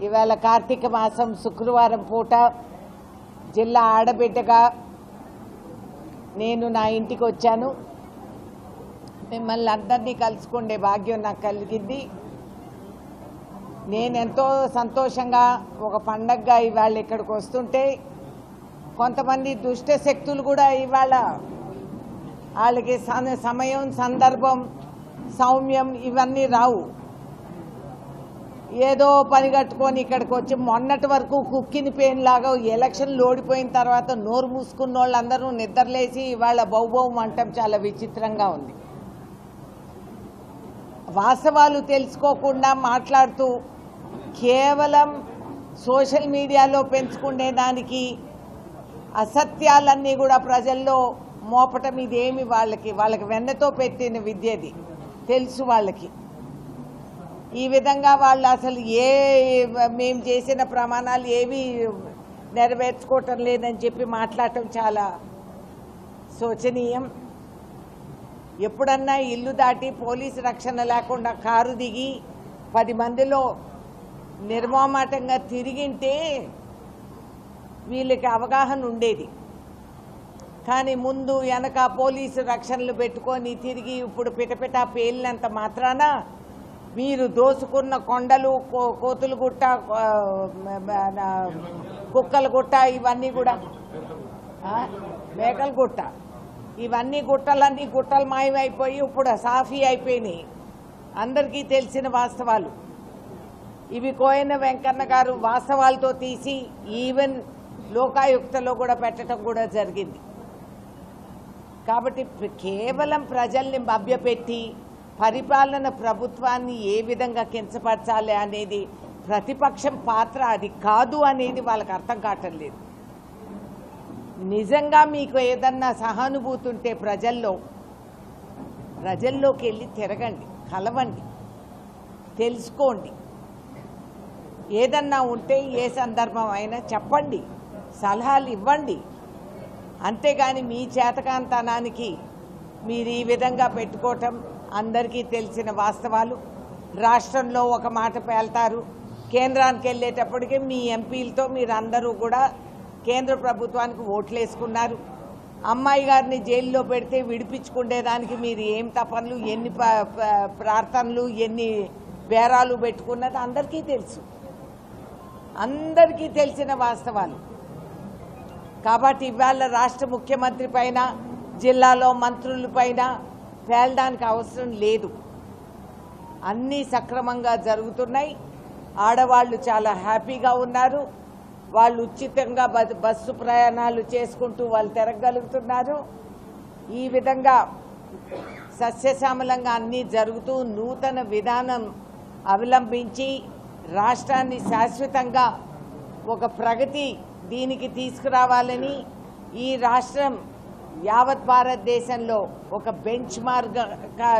ఇవాళ కార్తీక మాసం శుక్రవారం పూట జిల్లా ఆడబిడ్డగా నేను నా ఇంటికి వచ్చాను. మిమ్మల్ని అందరినీ కలుసుకునే భాగ్యం నాకు కలిగింది. నేను ఎంతో సంతోషంగా ఒక పండగగా ఇవాళ ఇక్కడికి వస్తుంటే కొంతమంది దుష్ట శక్తులు కూడా ఇవాళ వాళ్ళకి సమయం, సందర్భం, సౌమ్యం ఇవన్నీ రావు. ఏదో పని కట్టుకొని ఇక్కడికి వచ్చి మొన్నటి వరకు కుక్కిని పేనులాగా ఎలక్షన్లు ఓడిపోయిన తర్వాత నోరు మూసుకున్న వాళ్ళందరూ నిద్రలేసి ఇవాళ బౌబౌం అంటాం చాలా విచిత్రంగా ఉంది. వాస్తవాలు తెలుసుకోకుండా మాట్లాడుతూ కేవలం సోషల్ మీడియాలో పెంచుకునే దానికి అసత్యాలన్నీ కూడా ప్రజల్లో మోపటం ఇదేమి వాళ్ళకి వెన్నతో పెట్టిన విద్యది తెలుసు వాళ్ళకి. ఈ విధంగా వాళ్ళు అసలు మేము చేసిన ప్రమాణాలు ఏవి నెరవేర్చుకోవటం లేదని చెప్పి మాట్లాడటం చాలా శోచనీయం. ఎప్పుడన్నా ఇల్లు దాటి పోలీసు రక్షణ లేకుండా కారు దిగి 10 మందిలో నిర్మమాటంగా తిరిగింటే వీళ్ళకి అవగాహన ఉండేది. కానీ ముందు వెనక పోలీసు రక్షణలు పెట్టుకొని తిరిగి ఇప్పుడు పిటపిట పేలినంత మాత్రాన మీరు దోసుకున్న కొండలు, కోతుల గుట్ట, కుక్కల గుట్ట, ఇవన్నీ కూడా మేకల గుట్ట, ఇవన్నీ గుట్టలు మాయమైపోయి ఇప్పుడు సాఫీ అయిపోయినాయి. అందరికీ తెలిసిన వాస్తవాలు ఇవి. కోయన వెంకన్న గారు వాస్తవాలతో తీసి ఈవెన్ లోకాయుక్తలో కూడా పెట్టడం కూడా జరిగింది. కాబట్టి కేవలం ప్రజల్ని మభ్యపెట్టి పరిపాలన ప్రభుత్వాన్ని ఏ విధంగా కించపరచాలి అనేది ప్రతిపక్షం పాత్ర అది కాదు అనేది వాళ్ళకి అర్థం కావటం లేదు. నిజంగా మీకు ఏదన్నా సహానుభూతి ఉంటే ప్రజల్లోకి వెళ్ళి తిరగండి, కలవండి, తెలుసుకోండి. ఏదన్నా ఉంటే ఏ సందర్భం అయినా చెప్పండి, సలహాలు ఇవ్వండి. అంతేగాని మీ చేతకాంతనానికి మీరు ఈ విధంగా పెట్టుకోవటం అందరికీ తెలిసిన వాస్తవాలు. రాష్ట్రంలో ఒక మాట పేల్తారు, కేంద్రానికి వెళ్ళేటప్పటికీ మీ ఎంపీలతో మీరు అందరూ కూడా కేంద్ర ప్రభుత్వానికి ఓట్లేసుకున్నారు. అమ్మాయి గారిని జైల్లో పెడితే విడిపించుకునేదానికి మీరు ఏం తపనలు, ఎన్ని ప్రార్థనలు, ఎన్ని బేరాలు పెట్టుకున్నది అందరికీ తెలుసు, అందరికీ తెలిసిన వాస్తవాలు. కాబట్టి ఇవాళ రాష్ట్ర ముఖ్యమంత్రి పైన, జిల్లాలో మంత్రుల పైన పేలడానికి అవసరం లేదు. అన్నీ సక్రమంగా జరుగుతున్నాయి. ఆడవాళ్ళు చాలా హ్యాపీగా ఉన్నారు. వాళ్ళు ఉచితంగా బస్సు ప్రయాణాలు చేసుకుంటూ వాళ్ళు తిరగలుగుతున్నారు. ఈ విధంగా సస్యశ్యామలంగా అన్నీ జరుగుతూ నూతన విధానం అవలంబించి రాష్ట్రాన్ని శాశ్వతంగా ఒక ప్రగతి దీనికి తీసుకురావాలని, ఈ రాష్ట్రం యావత్ భారతదేశంలో ఒక బెంచ్ మార్క్గా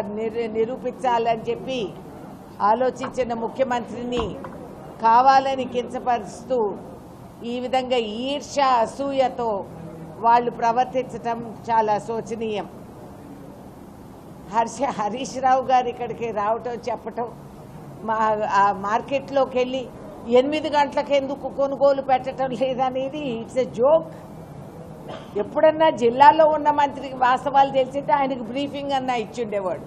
నిరూపించాలని చెప్పి ఆలోచించిన ముఖ్యమంత్రిని కావాలని కించపరుస్తూ ఈ విధంగా ఈర్ష్య, అసూయతో వాళ్ళు ప్రవర్తించటం చాలా శోచనీయం. హరీష్ రావు గారు ఇక్కడికి రావటం, చెప్పటం, మార్కెట్లోకి వెళ్ళి 8 గంటలకు ఎందుకు కొనుగోలు పెట్టడం లేదనేది ఇట్స్ ఎ జోక్. ఎప్పుడన్నా జిల్లాలో ఉన్న మంత్రికి వాస్తవాలు తెలిసింటే ఆయనకు బ్రీఫింగ్ అన్నా ఇచ్చిండేవాడు.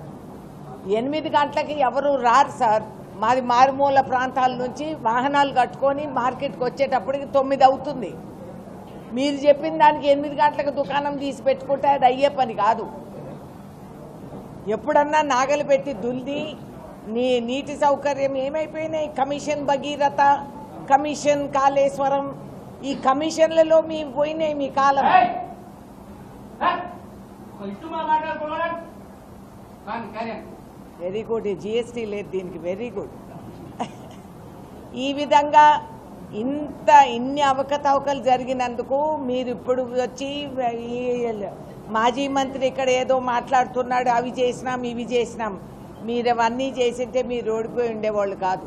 8 గంటలకి ఎవరు రారు సార్. మాది మారుమూల ప్రాంతాల నుంచి వాహనాలు కట్టుకొని మార్కెట్కి వచ్చేటప్పటికి 9 అవుతుంది. మీరు చెప్పిన దానికి 8 గంటలకు దుకాణం తీసి పెట్టుకుంటే అది అయ్యే పని కాదు. ఎప్పుడన్నా నాగలు పెట్టి దుల్ది నీటి సౌకర్యం ఏమైపోయినాయి? కమిషన్ భగీరథ, కమిషన్ కాళేశ్వరం, ఈ కమిషన్లలో మీ పోయినాయి మీ కాలం. Very good. జిఎస్టీ లేదు దీనికి, వెరీ గుడ్. ఈ విధంగా ఇన్ని అవకతవకలు జరిగినందుకు మీరు ఇప్పుడు వచ్చి మాజీ మంత్రి ఇక్కడ ఏదో మాట్లాడుతున్నాడు, అవి చేసినాం ఇవి చేసినాం. మీరు అవన్నీ చేసింటే మీరు ఓడిపోయి ఉండేవాళ్ళు కాదు.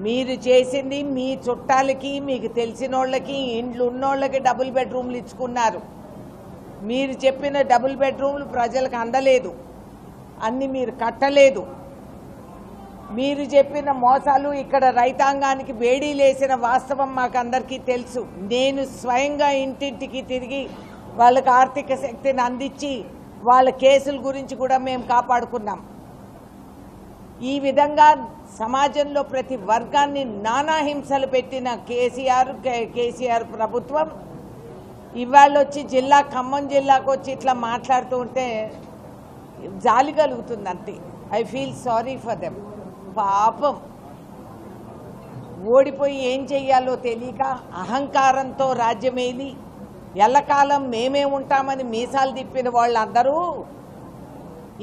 మీరు చేసింది మీ చుట్టాలకి, మీకు తెలిసిన వాళ్ళకి, ఇండ్లు ఉన్నోళ్ళకి డబుల్ బెడ్రూమ్లు ఇచ్చుకున్నారు. మీరు చెప్పిన డబుల్ బెడ్రూమ్లు ప్రజలకు అందలేదు, అన్ని మీరు కట్టలేదు. మీరు చెప్పిన మోసాలు ఇక్కడ రైతాంగానికి బేడీలేసిన వాస్తవం మాకందరికీ తెలుసు. నేను స్వయంగా ఇంటింటికి తిరిగి వాళ్ళకి ఆర్థిక శక్తిని అందించి వాళ్ళ కేసుల గురించి కూడా మేము కాపాడుకున్నాం. ఈ విధంగా సమాజంలో ప్రతి వర్గాన్ని నానా హింసలు పెట్టిన కేసీఆర్ ప్రభుత్వం ఇవాళ వచ్చి ఖమ్మం జిల్లాకు వచ్చి ఇట్లా మాట్లాడుతూ ఉంటే జాలి కలుగుతుంది అంతే. I feel sorry for them. పాపం ఓడిపోయి ఏం చెయ్యాలో తెలియక అహంకారంతో రాజ్యమేలి ఎల్లకాలం మేమే ఉంటామని మీసాలు తిప్పిన వాళ్ళందరూ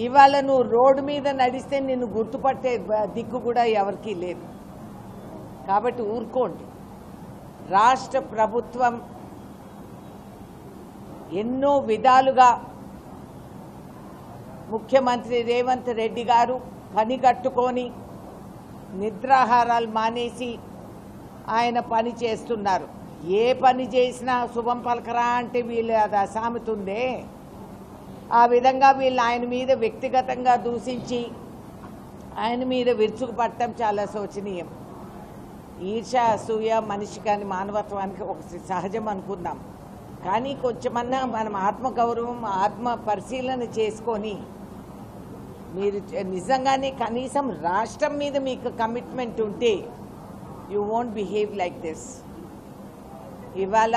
ఇవాళ నువ్వు రోడ్డు మీద నడిస్తే నిన్ను గుర్తుపట్టే దిక్కు కూడా ఎవరికీ లేదు. కాబట్టి ఊరుకోండి. రాష్ట్ర ప్రభుత్వం ఎన్నో విధాలుగా ముఖ్యమంత్రి రేవంత్ రెడ్డి గారు పని కట్టుకొని నిద్రాహారాలు మానేసి ఆయన పని చేస్తున్నారు. ఏ పని చేసినా శుభం పలకరా అంటే వీళ్ళు అది సామెత ఉందే, ఆ విధంగా వీళ్ళు ఆయన మీద వ్యక్తిగతంగా దూషించి ఆయన మీద విరుచుకుపడటం చాలా శోచనీయం. ఈర్ష అసూయ మనిషి కానీ మానవత్వానికి ఒక సహజం అనుకుందాం. కానీ కొంచెమన్నా మనం ఆత్మగౌరవం ఆత్మ పరిశీలన చేసుకొని మీరు నిజంగానే కనీసం రాష్ట్రం మీద మీకు కమిట్మెంట్ ఉంటే you won't behave like this. ఇవాళ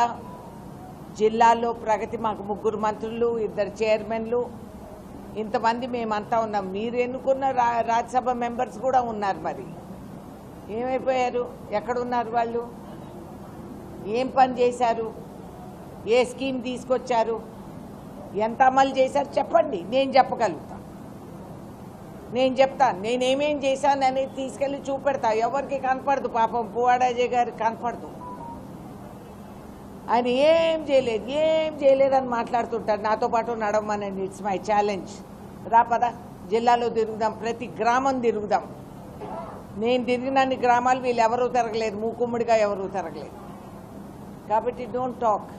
జిల్లాలో ప్రగతి మాకు 3 మంత్రులు 2 చైర్మన్లు ఇంతమంది మేమంతా ఉన్నాం. మీరు ఎన్నుకున్న రాజ్యసభ మెంబర్స్ కూడా ఉన్నారు. మరి ఏమైపోయారు? ఎక్కడున్నారు వాళ్ళు? ఏం పని చేశారు? ఏ స్కీమ్ తీసుకొచ్చారు? ఎంత అమలు చేశారు చెప్పండి. నేను చెప్పగలుగుతా, నేను చెప్తాను. నేనేమేం చేశాను అనేది తీసుకెళ్ళి చూపెడతా. ఎవరికి కనపడదు. పాపం పువ్వాడాజీ గారికి కనపడదు. ఆయన ఏం చేయలేదు అని మాట్లాడుతుంటారు. నాతో పాటు నడవమనండి. It's my challenge. పద జిల్లాలో తిరుగుదాం, ప్రతి గ్రామం తిరుగుదాం. నేను తిరిగినన్ని గ్రామాలు వీళ్ళు ఎవరూ తిరగలేదు, మూకుమ్ముడిగా ఎవరూ తిరగలేదు. కాబట్టి డోంట్ టాక్.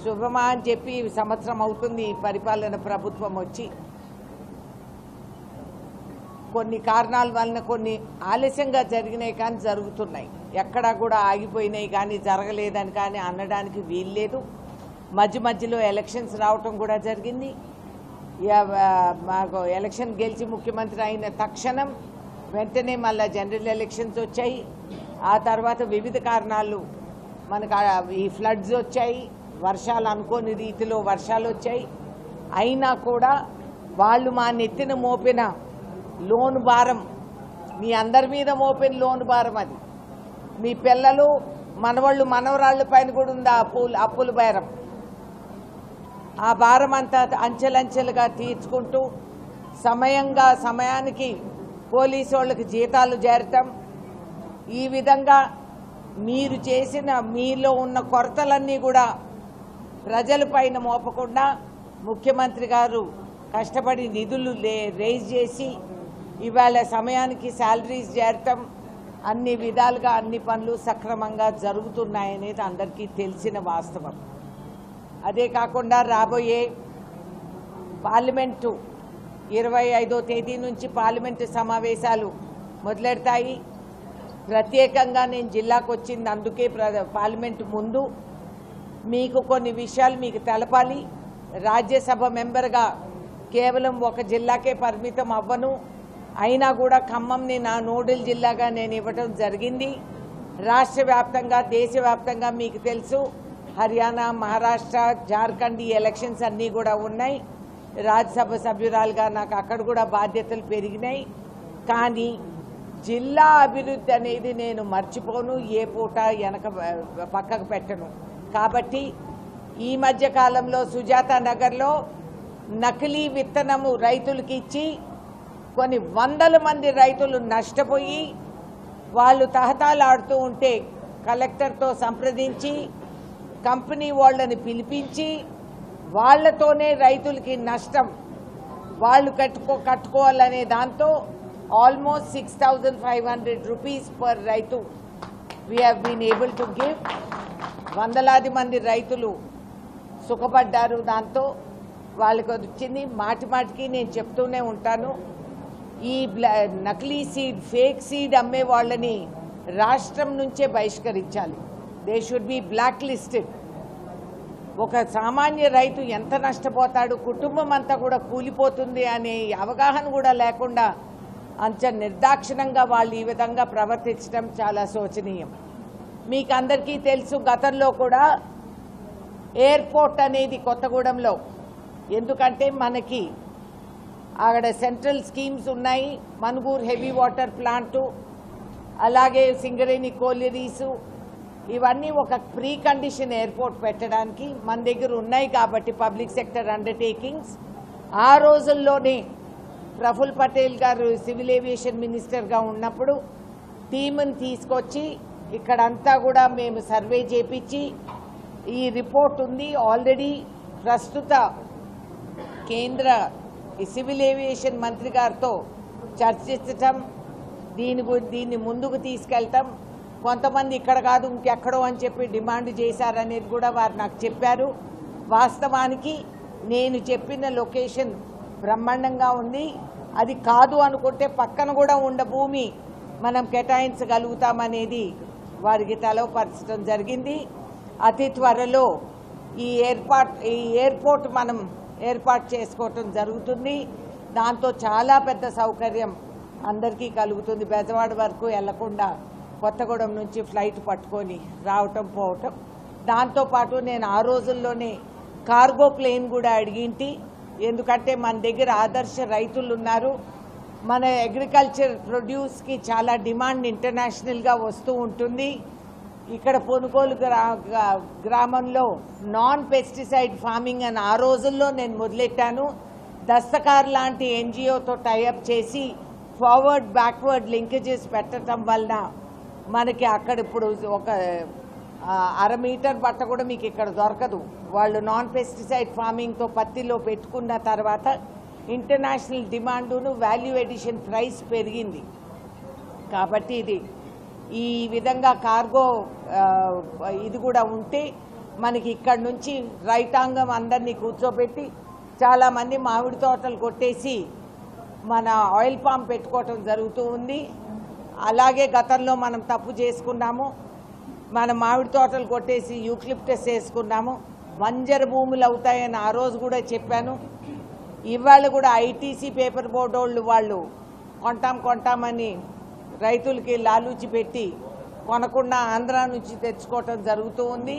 శుభమా అని చెప్పి సంవత్సరం అవుతుంది ఈ పరిపాలన ప్రభుత్వం వచ్చి. కొన్ని కారణాల వలన కొన్ని ఆలస్యంగా జరిగినాయి కానీ జరుగుతున్నాయి. ఎక్కడా కూడా ఆగిపోయినాయి కానీ జరగలేదని కానీ అనడానికి వీల్లేదు. మధ్యలో ఎలక్షన్స్ రావటం కూడా జరిగింది. మాకు ఎలక్షన్ గెలిచి ముఖ్యమంత్రి అయిన తక్షణం వెంటనే మళ్ళీ జనరల్ ఎలక్షన్స్ వచ్చాయి. ఆ తర్వాత వివిధ కారణాలు మనకు ఈ ఫ్లడ్స్ వచ్చాయి, వర్షాలు అనుకోని రీతిలో వర్షాలు వచ్చాయి. అయినా కూడా వాళ్ళు మా నెత్తిన మోపిన లోన్ భారం, మీ అందరి మీద మోపిన లోన్ భారం, అది మీ పిల్లలు మనవాళ్ళు మనవరాళ్ళ పైన కూడా ఉంది అప్పుల భారం. ఆ భారం అంతా అంచెలంచెలుగా తీర్చుకుంటూ సమయానికి పోలీసు వాళ్ళకి జీతాలు చేరటం, ఈ విధంగా మీరు చేసిన మీలో ఉన్న కొరతలన్నీ కూడా ప్రజల పైన మోపకుండా ముఖ్యమంత్రి గారు కష్టపడి నిధులు రేజ్ చేసి ఇవాళ సమయానికి శాలరీస్ చేరటం, అన్ని విధాలుగా అన్ని పనులు సక్రమంగా జరుగుతున్నాయనేది అందరికీ తెలిసిన వాస్తవం. అదే కాకుండా రాబోయే పార్లమెంటు 25వ తేదీ నుంచి పార్లమెంటు సమావేశాలు మొదలెడతాయి. ప్రత్యేకంగా నేను జిల్లాకు వచ్చింది అందుకే. పార్లమెంటు ముందు మీకు కొన్ని విషయాలు మీకు తెలపాలి. రాజ్యసభ మెంబర్గా కేవలం ఒక జిల్లాకే పరిమితం అవ్వను. అయినా కూడా ఖమ్మంని నా నోడల్ జిల్లాగా నేను ఇవ్వడం జరిగింది. రాష్ట్ర వ్యాప్తంగా దేశవ్యాప్తంగా మీకు తెలుసు హర్యానా, మహారాష్ట్ర, జార్ఖండ్ ఈ ఎలక్షన్స్ అన్నీ కూడా ఉన్నాయి. రాజ్యసభ సభ్యురాలుగా నాకు అక్కడ కూడా బాధ్యతలు పెరిగినాయి. కానీ జిల్లా అభివృద్ధి అనేది నేను మర్చిపోను, ఏ పూట పక్కకు పెట్టను. కాబట్టి ఈ మధ్య కాలంలో సుజాత నగర్లో నకిలీ విత్తనము రైతులకు ఇచ్చి కొన్ని వందల మంది రైతులు నష్టపోయి వాళ్ళు తహతాలాడుతూ ఉంటే కలెక్టర్తో సంప్రదించి కంపెనీ వాళ్ళని పిలిపించి వాళ్లతోనే రైతులకి నష్టం వాళ్ళు కట్టుకోవాలనే దాంతో ఆల్మోస్ట్ 6,500 రూపీస్ పర్ రైతు we have been able to give. వందలాది మంది రైతులు సుఖపడ్డారు. దాంతో వాళ్ళకి వచ్చింది. మాటికి నేను చెప్తూనే ఉంటాను, ఈ నకిలీ సీడ్, ఫేక్ సీడ్ అమ్మే వాళ్ళని రాష్ట్రం నుంచే బహిష్కరించాలి. They should be blacklisted. ఒక సామాన్య రైతు ఎంత నష్టపోతాడు, కుటుంబం అంతా కూడా కూలిపోతుంది అనే అవగాహన కూడా లేకుండా అంత నిర్దాక్షిణంగా వాళ్ళు ఈ విధంగా ప్రవర్తించడం చాలా శోచనీయం. మీకు అందరికీ తెలుసు, గతంలో కూడా ఎయిర్పోర్ట్ అనేది కొత్తగూడెంలో, ఎందుకంటే మనకి అక్కడ సెంట్రల్ స్కీమ్స్ ఉన్నాయి, మనుగూరు హెవీ వాటర్ ప్లాంటు, అలాగే సింగరేణి కోలిరీసు, ఇవన్నీ ఒక ప్రీ కండిషన్ ఎయిర్పోర్ట్ పెట్టడానికి మన దగ్గర ఉన్నాయి. కాబట్టి పబ్లిక్ సెక్టర్ అండర్టేకింగ్స్ ఆ రోజుల్లోనే ప్రఫుల్ పటేల్ గారు సివిల్ ఏవియేషన్ మినిస్టర్గా ఉన్నప్పుడు టీముని తీసుకొచ్చి ఇక్కడంతా కూడా మేము సర్వే చేపించి ఈ రిపోర్ట్ ఉంది. ఆల్రెడీ ప్రస్తుత కేంద్ర సివిల్ ఏవియేషన్ మంత్రి గారితో చర్చించటం, దీన్ని ముందుకు తీసుకెళ్తాం. కొంతమంది ఇక్కడ కాదు ఇంకెక్కడో అని చెప్పి డిమాండ్ చేశారనేది కూడా వారు నాకు చెప్పారు. వాస్తవానికి నేను చెప్పిన లొకేషన్ బ్రహ్మాండంగా ఉంది. అది కాదు అనుకుంటే పక్కన కూడా ఉన్న భూమి మనం కేటాయించగలుగుతామనేది వారికి తెలవపరచడం జరిగింది. అతి త్వరలో ఈ ఎయిర్పోర్ట్ మనం ఏర్పాటు చేసుకోవటం జరుగుతుంది. దాంతో చాలా పెద్ద సౌకర్యం అందరికీ కలుగుతుంది. బెజవాడ వరకు వెళ్లకుండా కొత్తగూడెం నుంచి ఫ్లైట్ పట్టుకొని రావటం పోవటం. దాంతోపాటు నేను ఆ రోజుల్లోనే కార్గో ప్లేన్ కూడా అడిగింటి. ఎందుకంటే మన దగ్గర ఆదర్శ రైతులు ఉన్నారు. మన అగ్రికల్చర్ ప్రొడ్యూస్కి చాలా డిమాండ్ ఇంటర్నేషనల్గా వస్తూ ఉంటుంది. ఇక్కడ పొనుగోలు గ్రామంలో నాన్ పెస్టిసైడ్ ఫార్మింగ్ అని ఆ రోజుల్లో నేను మొదలెట్టాను. దస్తకార్ లాంటి ఎన్జిఓతో టైఅప్ చేసి ఫార్వర్డ్ బ్యాక్వర్డ్ లింకేజెస్ పెట్టడం వలన మనకి అక్కడ ఇప్పుడు ఒక 1/2 మీటర్ బట్ట కూడా మీకు ఇక్కడ దొరకదు. వాళ్ళు నాన్ పెస్టిసైడ్ ఫార్మింగ్తో పత్తిలో పెట్టుకున్న తర్వాత ఇంటర్నేషనల్ డిమాండును వాల్యూ ఎడిషన్ ప్రైస్ పెరిగింది. కాబట్టి ఈ విధంగా కార్గో ఇది కూడా ఉంటే మనకి ఇక్కడ నుంచి రైతాంగం అందరినీ కూర్చోబెట్టి చాలామంది మామిడి తోటలు కొట్టేసి మన ఆయిల్ పామ్ పెట్టుకోవటం జరుగుతూ ఉంది. అలాగే గతంలో మనం తప్పు చేసుకున్నాము, మన మామిడి తోటలు కొట్టేసి యూక్లిప్టస్ వేసుకున్నాము. బంజరు భూములు అవుతాయని ఆ రోజు కూడా చెప్పాను. ఇవాళ కూడా ఐటీసీ పేపర్ బోర్డు వాళ్ళు కొంటామని రైతులకి లాలూచి పెట్టి కొనకుండా ఆంధ్ర నుంచి తెచ్చుకోవటం జరుగుతూ ఉంది.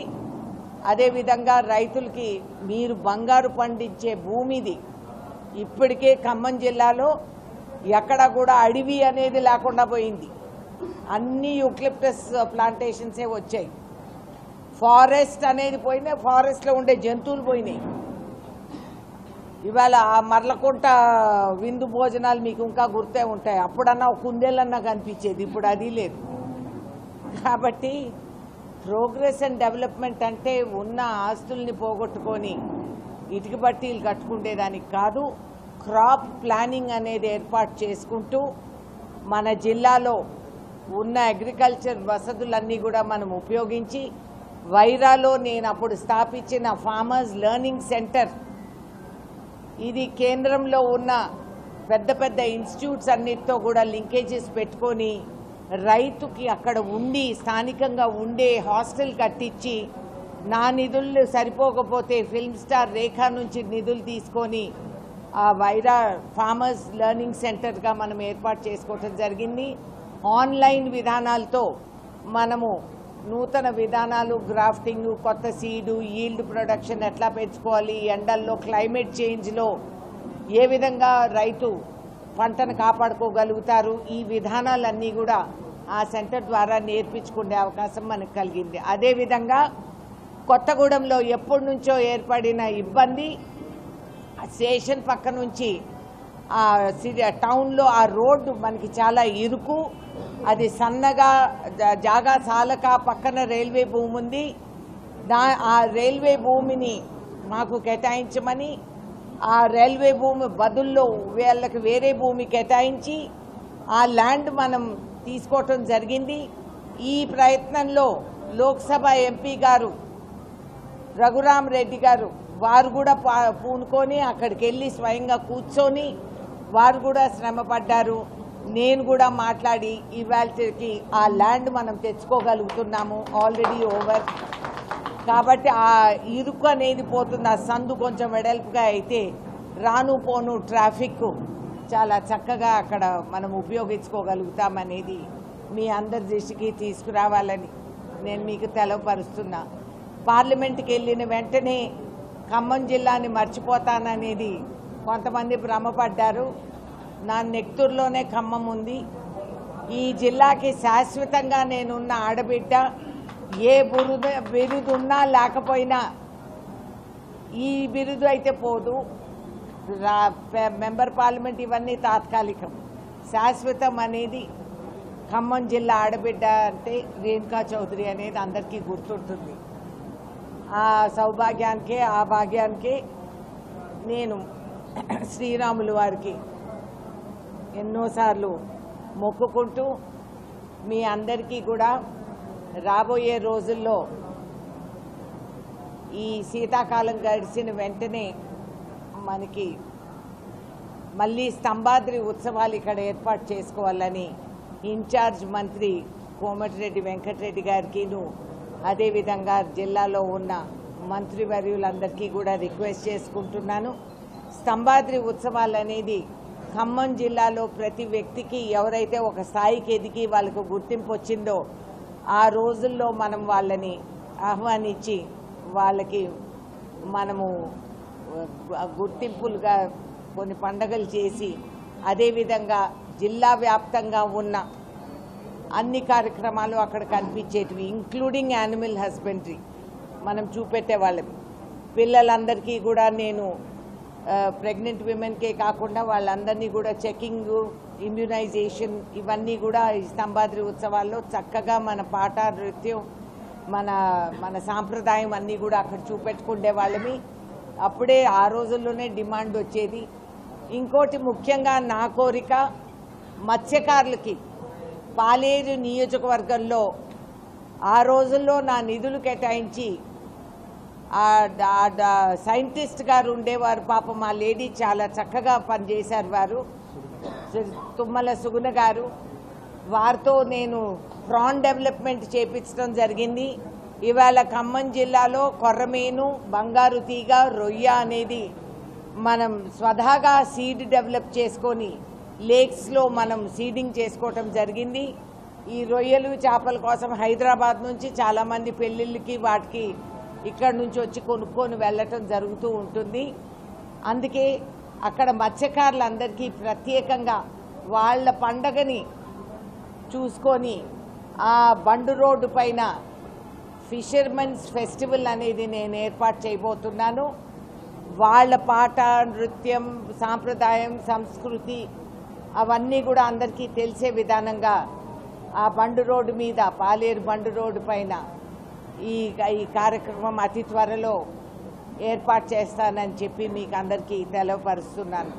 అదేవిధంగా రైతులకి మీరు బంగారు పండించే భూమిది ఇప్పటికే ఖమ్మం జిల్లాలో ఎక్కడ కూడా అడవి అనేది లేకుండా పోయింది. అన్ని యూక్లిప్టస్ ప్లాంటేషన్సే వచ్చాయి. ఫారెస్ట్ అనేది పోయినాయి, ఫారెస్ట్లో ఉండే జంతువులు పోయినాయి. ఇవాళ ఆ మర్లకుంట విందు భోజనాలు మీకు ఇంకా గుర్తే ఉంటాయి. అప్పుడన్నా ఒక కుందేలన్నా కనిపించేది, ఇప్పుడు అది లేదు. కాబట్టి ప్రోగ్రెస్ అండ్ డెవలప్మెంట్ అంటే ఉన్న ఆస్తుల్ని పోగొట్టుకొని ఇటుక బట్టీలు కట్టుకునేదానికి కాదు, క్రాప్ ప్లానింగ్ అనేది ఏర్పాటు చేసుకుంటూ మన జిల్లాలో ఉన్న అగ్రికల్చర్ వసతులన్నీ కూడా మనం ఉపయోగించి వైరాలో నేను అప్పుడు స్థాపించిన ఫార్మర్స్ లెర్నింగ్ సెంటర్, ఇది కేంద్రంలో ఉన్న పెద్ద పెద్ద ఇన్స్టిట్యూట్స్ అన్నిటితో కూడా లింకేజెస్ పెట్టుకొని రైతుకి అక్కడ ఉండి స్థానికంగా ఉండే హాస్టల్ కట్టించి నా నిధులు సరిపోకపోతే ఫిల్మ్ స్టార్ రేఖా నుంచి నిధులు తీసుకొని ఆ వైరా ఫార్మర్స్ లెర్నింగ్ సెంటర్గా మనం ఏర్పాటు చేసుకోవటం జరిగింది. ఆన్లైన్ విధానాలతో మనము నూతన విధానాలు, గ్రాఫ్టింగ్, కొత్త సీడు, ఈల్డ్ ప్రొడక్షన్ ఎట్లా పెంచుకోవాలి, ఎండల్లో క్లైమేట్ చేంజ్లో ఏ విధంగా రైతు పంటను కాపాడుకోగలుగుతారు, ఈ విధానాలన్నీ కూడా ఆ సెంటర్ ద్వారా నేర్పించుకునే అవకాశం మనకు కలిగింది. అదేవిధంగా కొత్తగూడెంలో ఎప్పటి నుంచో ఏర్పడిన ఇబ్బంది, స్టేషన్ పక్క నుంచి టౌన్లో ఆ రోడ్డు మనకి చాలా ఇరుకు, అది సన్నగా జాగా చాలక పక్కన రైల్వే భూమి ఉంది. ఆ రైల్వే భూమిని మాకు కేటాయించమని, ఆ రైల్వే భూమి బదుల్లో వీళ్ళకి వేరే భూమి కేటాయించి ఆ ల్యాండ్ మనం తీసుకోవటం జరిగింది. ఈ ప్రయత్నంలో లోక్సభ ఎంపీ గారు రఘురామ్ రెడ్డి గారు వారు కూడా పూనుకొని అక్కడికి వెళ్ళి స్వయంగా కూర్చొని వారు కూడా శ్రమ పడ్డారు. నేను కూడా మాట్లాడి ఇవాళకి ఆ ల్యాండ్ మనం తెచ్చుకోగలుగుతున్నాము. Already over. కాబట్టి ఆ ఇరుకు అనేది పోతుంది. ఆ సందు కొంచెం వెడల్పుగా అయితే రాను పోను ట్రాఫిక్ చాలా చక్కగా అక్కడ మనం ఉపయోగించుకోగలుగుతామనేది మీ అందరి దృష్టికి తీసుకురావాలని నేను మీకు తెలవపరుస్తున్నా. పార్లమెంట్కి వెళ్ళిన వెంటనే ఖమ్మం జిల్లాని మర్చిపోతాననేది కొంతమంది భ్రమపడ్డారు. నా నెక్తూరులోనే ఖమ్మం ఉంది. ఈ జిల్లాకి శాశ్వతంగా నేనున్న ఆడబిడ్డ. ఏ బిరుదున్నా లేకపోయినా ఈ బిరుదు అయితే పోదు. మెంబర్ పార్లమెంట్ ఇవన్నీ తాత్కాలికం. శాశ్వతం అనేది ఖమ్మం జిల్లా ఆడబిడ్డ అంటే రేణుకా చౌదరి అనేది అందరికీ గుర్తుంటుంది. ఆ సౌభాగ్యానికే ఆ భాగ్యానికే నేను శ్రీరాములు వారికి ఎన్నోసార్లు మొక్కుకుంటూ మీ అందరికీ కూడా రాబోయే రోజుల్లో ఈ శీతాకాలం గడిచిన వెంటనే మనకి మళ్ళీ స్తంభాద్రి ఉత్సవాలు ఇక్కడ ఏర్పాటు చేసుకోవాలని ఇన్ఛార్జ్ మంత్రి కోమటిరెడ్డి వెంకటరెడ్డి గారికిను అదేవిధంగా జిల్లాలో ఉన్న మంత్రివర్యులందరికీ కూడా రిక్వెస్ట్ చేసుకుంటున్నాను. స్తంభాద్రి ఉత్సవాలు అనేది ఖమ్మం జిల్లాలో ప్రతి వ్యక్తికి ఎవరైతే ఒక స్థాయికి ఎదిగి వాళ్ళకు గుర్తింపు వచ్చిందో ఆ రోజుల్లో మనం వాళ్ళని ఆహ్వానించి వాళ్ళకి మనము గుర్తింపులుగా కొన్ని పండగలు చేసి అదేవిధంగా జిల్లా వ్యాప్తంగా ఉన్న అన్ని కార్యక్రమాలు అక్కడ కనిపించేటివి, ఇంక్లూడింగ్ యానిమల్ హస్బెండరీ మనం చూపెట్టే వాళ్ళవి. పిల్లలందరికీ కూడా నేను ప్రెగ్నెంట్ విమెన్కే కాకుండా వాళ్ళందరినీ కూడా చెకింగ్, ఇమ్యునైజేషన్ ఇవన్నీ కూడా ఈ స్తంభాద్రి ఉత్సవాల్లో చక్కగా మన పాట, నృత్యం, మన సాంప్రదాయం అన్నీ కూడా అక్కడ చూపెట్టుకునే వాళ్ళమి. అప్పుడే ఆ రోజుల్లోనే డిమాండ్ వచ్చేది. ఇంకోటి ముఖ్యంగా నా కోరిక, మత్స్యకారులకి పాలేరు నియోజకవర్గంలో ఆ రోజుల్లో నా నిధులు కేటాయించి సైంటిస్ట్ గారు ఉండేవారు. పాపం మా లేడీ చాలా చక్కగా పనిచేశారు. వారు తుమ్మల సుగుణ గారు. వారితో నేను ప్రాన్ డెవలప్మెంట్ చేపించడం జరిగింది. ఇవాళ ఖమ్మం జిల్లాలో కొర్రమీను, బంగారు తీగ, రొయ్య అనేది మనం స్వతహాగా సీడ్ డెవలప్ చేసుకొని లేక్స్లో మనం సీడింగ్ చేసుకోవటం జరిగింది. ఈ రొయ్యలు చేపల కోసం హైదరాబాద్ నుంచి చాలామంది పెళ్ళిళ్ళకి వాటికి ఇక్కడ నుంచి వచ్చి కొనుక్కొని వెళ్ళటం జరుగుతూ ఉంటుంది. అందుకే అక్కడ మత్స్యకారులందరికీ ప్రత్యేకంగా వాళ్ళ పండగని చూసుకొని ఆ బండు రోడ్డు పైన ఫిషర్మెన్స్ ఫెస్టివల్ అనేది నేను ఏర్పాటు చేయబోతున్నాను. వాళ్ళ పాట, నృత్యం, సాంప్రదాయం, సంస్కృతి అవన్నీ కూడా అందరికీ తెలిసే విధానంగా ఆ బండు రోడ్డు మీద, పాలేరు బండు రోడ్డు పైన ఈ కార్యక్రమం అతి త్వరలో ఏర్పాటు చేస్తానని చెప్పి మీకు అందరికీ తెలవపరుస్తున్నాను.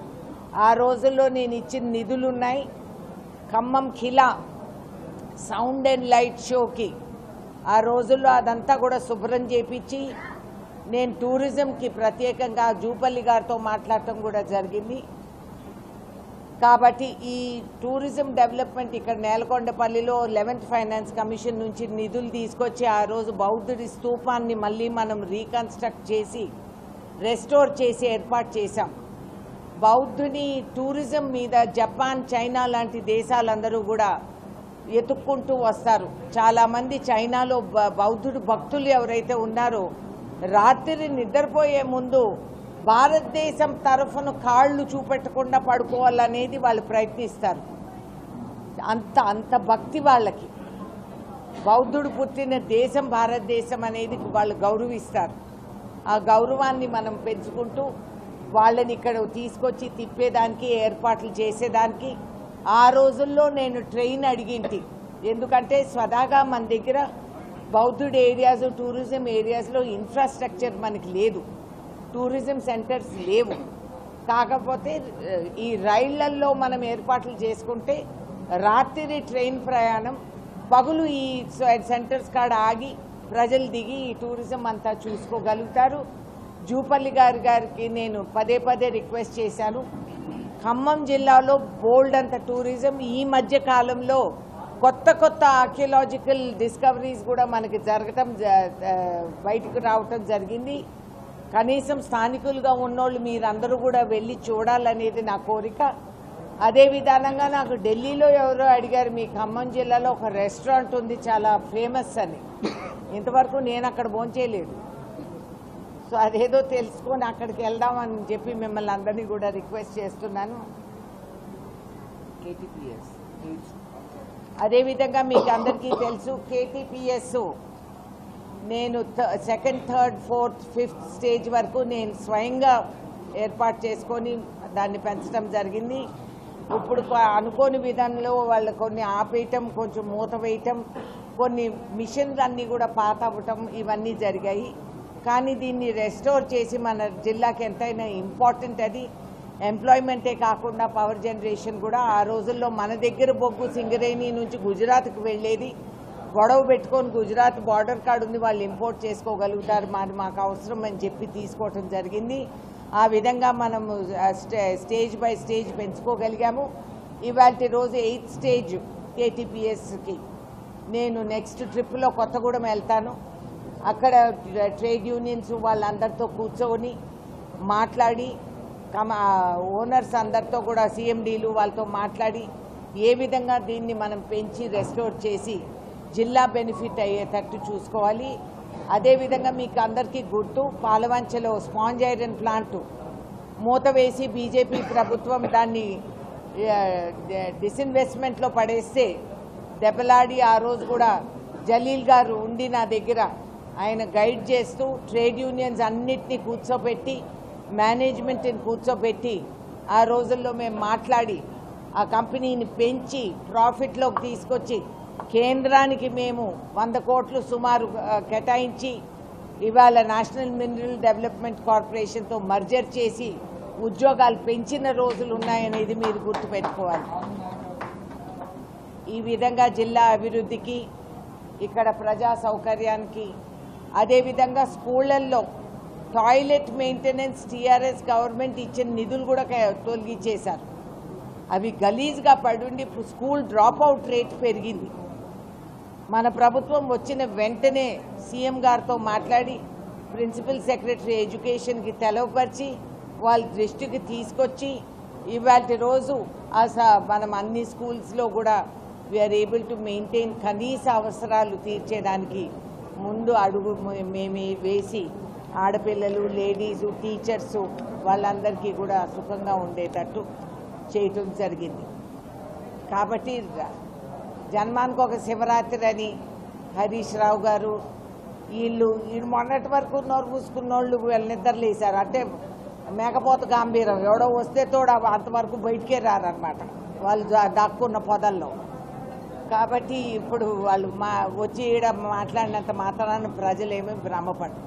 ఆ రోజుల్లో నేను ఇచ్చిన నిధులున్నాయి. ఖమ్మం ఖిలా సౌండ్ అండ్ లైట్ షోకి ఆ రోజుల్లో అదంతా కూడా శుభ్రం చేపించి నేను టూరిజంకి ప్రత్యేకంగా జూపల్లి గారితో మాట్లాడటం కూడా జరిగింది. కాబట్టి ఈ టూరిజం డెవలప్మెంట్ ఇక్కడ నేలకొండపల్లిలో 11th ఫైనాన్స్ కమిషన్ నుంచి నిధులు తీసుకొచ్చి ఆ రోజు బౌద్ధుడి స్తూపాన్ని మళ్ళీ మనం రీకన్స్ట్రక్ట్ చేసి రెస్టోర్ చేసి ఏర్పాటు చేశాం. బౌద్ధుని టూరిజం మీద జపాన్, చైనా లాంటి దేశాలందరూ కూడా ఎత్తుక్కుంటూ వస్తారు. చాలామంది చైనాలో బౌద్ధుడు భక్తులు ఎవరైతే ఉన్నారో రాత్రి నిద్రపోయే ముందు భారతదేశం తరఫున కాళ్ళు చూపెట్టకుండా పడుకోవాలనేది వాళ్ళు ప్రయత్నిస్తారు. అంత భక్తి వాళ్ళకి. బౌద్ధుడు పుట్టిన దేశం భారతదేశం అనేది వాళ్ళు గౌరవిస్తారు. ఆ గౌరవాన్ని మనం పెంచుకుంటూ వాళ్ళని ఇక్కడ తీసుకొచ్చి తిప్పేదానికి ఏర్పాట్లు చేసేదానికి ఆ రోజుల్లో నేను ట్రైన్ అడిగింటి. ఎందుకంటే స్వతహాగా మన దగ్గర బౌద్ధుడు ఏరియాస్, టూరిజం ఏరియాస్లో ఇన్ఫ్రాస్ట్రక్చర్ మనకి లేదు, టూరిజం సెంటర్స్ లేవు. కాకపోతే ఈ రైళ్లల్లో మనం ఏర్పాట్లు చేసుకుంటే రాత్రి ట్రైన్ ప్రయాణం, పగులు ఈ సెంటర్స్ కాడ ఆగి ప్రజలు దిగి ఈ టూరిజం అంతా చూసుకోగలుగుతారు. జూపల్లి గారికి నేను పదే రిక్వెస్ట్ చేశాను. ఖమ్మం జిల్లాలో బోల్డ్ అంత టూరిజం ఈ మధ్య కాలంలో కొత్త ఆర్కియలాజికల్ డిస్కవరీస్ కూడా మనకి జరగటం బయటకు రావటం జరిగింది. కనీసం స్థానికులుగా ఉన్నోళ్ళు మీరందరూ కూడా వెళ్ళి చూడాలనేది నా కోరిక. అదే విధానంగా నాకు ఢిల్లీలో ఎవరో అడిగారు, మీ ఖమ్మం జిల్లాలో ఒక రెస్టారెంట్ ఉంది చాలా ఫేమస్ అని. ఇంతవరకు నేను అక్కడ భోంచేయలేదు. సో అదేదో తెలుసుకొని అక్కడికి వెళ్దామని చెప్పి మిమ్మల్ని అందరినీ కూడా రిక్వెస్ట్ చేస్తున్నాను. KTPS అదేవిధంగా మీకు అందరికీ తెలుసు, KTPS నేను second, third, fourth, fifth stage వరకు నేను స్వయంగా ఏర్పాటు చేసుకొని దాన్ని పెంచడం జరిగింది. ఇప్పుడు అనుకోని విధానంలో వాళ్ళు కొన్ని ఆపేయటం, కొంచెం మూత వేయటం, కొన్ని మిషన్లు అన్నీ కూడా పాత అవ్వటం ఇవన్నీ జరిగాయి. కానీ దీన్ని రెస్టోర్ చేసి మన జిల్లాకి ఎంతైనా ఇంపార్టెంట్. అది ఎంప్లాయ్మెంటే కాకుండా పవర్ జనరేషన్ కూడా. ఆ రోజుల్లో మన దగ్గర బొగ్గు సింగరేణి నుంచి గుజరాత్కి వెళ్ళేది. గొడవ పెట్టుకొని గుజరాత్ బార్డర్ కార్డు ఉంది, వాళ్ళు ఇంపోర్ట్ చేసుకోగలుగుతారు, మాకు అవసరం అని చెప్పి తీసుకోవటం జరిగింది. ఆ విధంగా మనము స్టేజ్ బై స్టేజ్ పెంచుకోగలిగాము. ఇవాళ రోజు 8th స్టేజ్ KTPSకి నేను నెక్స్ట్ ట్రిప్లో కొత్తగూడెం వెళ్తాను. అక్కడ ట్రేడ్ యూనియన్స్ వాళ్ళందరితో కూర్చొని మాట్లాడి, ఓనర్స్ అందరితో కూడా CMDలు వాళ్ళతో మాట్లాడి ఏ విధంగా దీన్ని మనం పెంచి రెస్టోర్ చేసి జిల్లా బెనిఫిట్ అయ్యేటట్టు చూసుకోవాలి. అదేవిధంగా మీకు అందరికీ గుర్తు, పాలవంచలో స్పాంజ్ ఐరన్ ప్లాంట్ మూత వేసి బీజేపీ ప్రభుత్వం దాన్ని డిస్ఇన్వెస్ట్మెంట్లో పడేస్తే దెబ్బలాడి ఆ రోజు కూడా జలీల్ గారు ఉండి నా దగ్గర ఆయన గైడ్ చేస్తూ ట్రేడ్ యూనియన్స్ అన్నిటినీ కూర్చోబెట్టి, మేనేజ్మెంట్ని కూర్చోబెట్టి ఆ రోజుల్లో మేము మాట్లాడి ఆ కంపెనీని పెంచి ప్రాఫిట్లోకి తీసుకొచ్చి కేంద్రానికి మేము 100 కోట్లు సుమారు కేటాయించి ఇవాళ నేషనల్ మినరల్ డెవలప్మెంట్ కార్పొరేషన్తో మర్జర్ చేసి ఉద్యోగాలు పెంచిన రోజులు ఉన్నాయనేది మీరు గుర్తుపెట్టుకోవాలి. ఈ విధంగా జిల్లా అభివృద్ధికి, ఇక్కడ ప్రజా సౌకర్యానికి, అదేవిధంగా స్కూళ్ళల్లో టాయిలెట్ మెయింటెనెన్స్ TRS గవర్నమెంట్ ఇచ్చిన నిధులు కూడా తొలగించేశారు. అవి గలీజ్గా పడుండి ఇప్పుడు స్కూల్ డ్రాప్ అవుట్ రేట్ పెరిగింది. మన ప్రభుత్వం వచ్చిన వెంటనే CM గారితో మాట్లాడి ప్రిన్సిపల్ సెక్రటరీ ఎడ్యుకేషన్కి తెలవపరిచి వాళ్ళ దృష్టికి తీసుకొచ్చి ఇవాళ రోజు మనం అన్ని స్కూల్స్లో కూడా వీఆర్ ఏబుల్ టు మెయింటైన్ కనీస అవసరాలు తీర్చేదానికి ముందు అడుగు మేము వేసి ఆడపిల్లలు, లేడీసు, టీచర్సు వాళ్ళందరికీ కూడా సుఖంగా ఉండేటట్టు చేయటం జరిగింది. కాబట్టి జన్మానికి ఒక శివరాత్రి అని హరీష్ రావు గారు వీళ్ళు మొన్నటి వరకు నోరు మూసుకున్నోళ్ళు వీళ్ళు నిద్రలేశారు. అంటే మేకపోత గాంభీరం, ఎవడో వస్తే తోడు అంతవరకు బయటికే రారనమాట వాళ్ళు దాక్కున్న పొదల్లో. కాబట్టి ఇప్పుడు వాళ్ళు వచ్చి ఈడ మాట్లాడినంత మాత్రాన ప్రజలేమీ భ్రమపడరు.